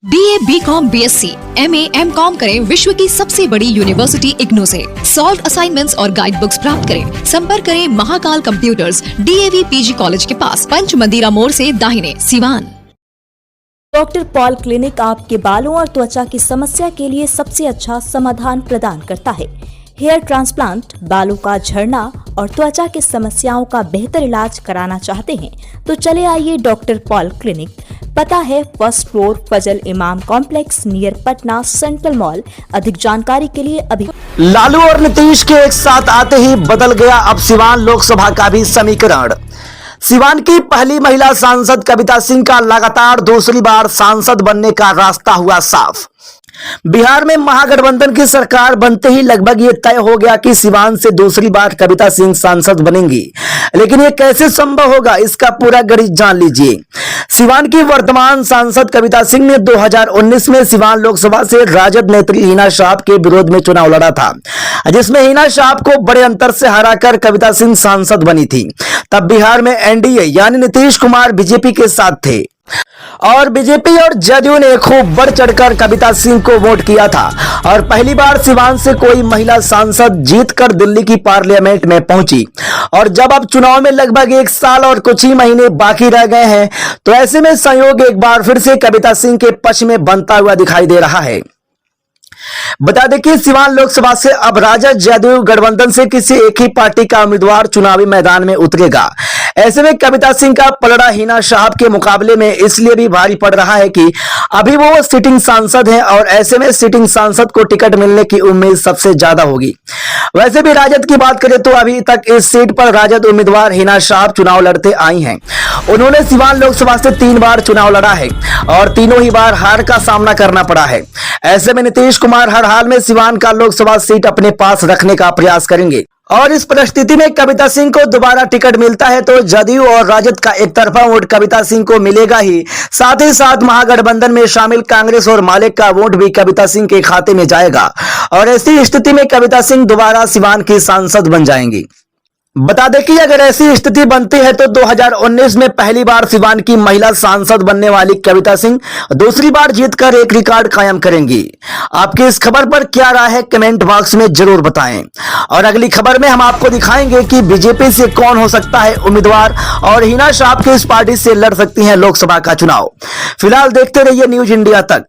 BA, BCom, BSc, MA, MCom करें विश्व की सबसे बड़ी यूनिवर्सिटी इग्नू से। सॉल्व असाइनमेंट्स और गाइड बुक्स प्राप्त करें। संपर्क करें Mahakal computers, DAV PG college के पास, पंच मंदिरा मोड़ से दाहिने, सिवान। डॉक्टर पॉल क्लिनिक आपके बालों और त्वचा की समस्या के लिए सबसे अच्छा समाधान प्रदान करता है। हेयर ट्रांसप्लांट, बालों का झड़ना और त्वचा की समस्याओं का बेहतर इलाज कराना चाहते हैं तो चले आइए डॉक्टर पॉल क्लिनिक। पता है फर्स्ट फ्लोर, फजल इमाम complex, near Patna central mall. अधिक जानकारी के लिए अभी। लालू और नीतीश के एक साथ आते ही बदल गया अब सिवान लोकसभा का भी समीकरण। सिवान की पहली महिला सांसद कविता सिंह का लगातार दूसरी बार सांसद बनने का रास्ता हुआ साफ। बिहार में महागठबंधन की सरकार बनते ही लगभग ये तय हो गया कि सिवान से दूसरी बार कविता सिंह सांसद बनेंगी, लेकिन ये कैसे संभव होगा, इसका पूरा गणित जान लीजिए। सिवान की वर्तमान सांसद कविता सिंह ने 2019 में सिवान लोकसभा से राजद नेत्री हिना शाह के विरोध में चुनाव लड़ा था, जिसमें हिना शाह को बड़े अंतर से हराकर कविता सिंह सांसद बनी थी। तब बिहार में एनडीए यानी नीतीश कुमार बीजेपी के साथ थे और बीजेपी और जदयू ने खूब बढ़ चढ़कर कविता सिंह को वोट किया था और पहली बार सिवान से कोई महिला सांसद जीतकर दिल्ली की पार्लियामेंट में पहुंची। और जब अब चुनाव में लगभग 1 साल और कुछ ही महीने बाकी रह गए हैं तो ऐसे में संयोग एक बार फिर से कविता सिंह के पक्ष में बनता हुआ दिखाई दे रहा है। बता दें कि सिवान लोकसभा से अब राजद जदयू गठबंधन से किसी एक ही पार्टी का उम्मीदवार चुनावी मैदान में उतरेगा। ऐसे में कविता सिंह का पलड़ा हिना शाह के मुकाबले में इसलिए भी भारी पड़ रहा है कि अभी वो सिटिंग सांसद हैं और ऐसे में सिटिंग सांसद को टिकट मिलने की उम्मीद सबसे ज्यादा होगी। वैसे भी राजद की बात करें तो अभी तक इस सीट पर राजद उम्मीदवार हिना शाह चुनाव लड़ते आई हैं। उन्होंने सिवान लोकसभा से 3 बार चुनाव लड़ा है और तीनों ही बार हार का सामना करना पड़ा है। ऐसे में नीतीश कुमार हर हाल में सिवान का लोकसभा सीट अपने पास रखने का प्रयास करेंगे और इस परिस्थिति में कविता सिंह को दोबारा टिकट मिलता है तो जदयू और राजद का एक तरफा वोट कविता सिंह को मिलेगा ही साथ महागठबंधन में शामिल कांग्रेस और माले का वोट भी कविता सिंह के खाते में जाएगा और ऐसी स्थिति में कविता सिंह दोबारा सिवान की सांसद बन जाएंगी। बता दें कि अगर ऐसी स्थिति बनती है तो 2019 में पहली बार सिवान की महिला सांसद बनने वाली कविता सिंह दूसरी बार जीतकर एक रिकॉर्ड कायम करेंगी। आपकी इस खबर पर क्या राय है, कमेंट बॉक्स में जरूर बताएं। और अगली खबर में हम आपको दिखाएंगे कि बीजेपी से कौन हो सकता है उम्मीदवार और हिना शाह किस पार्टी से लड़ सकती हैं लोकसभा का चुनाव। फिलहाल देखते रहिए न्यूज इंडिया तक।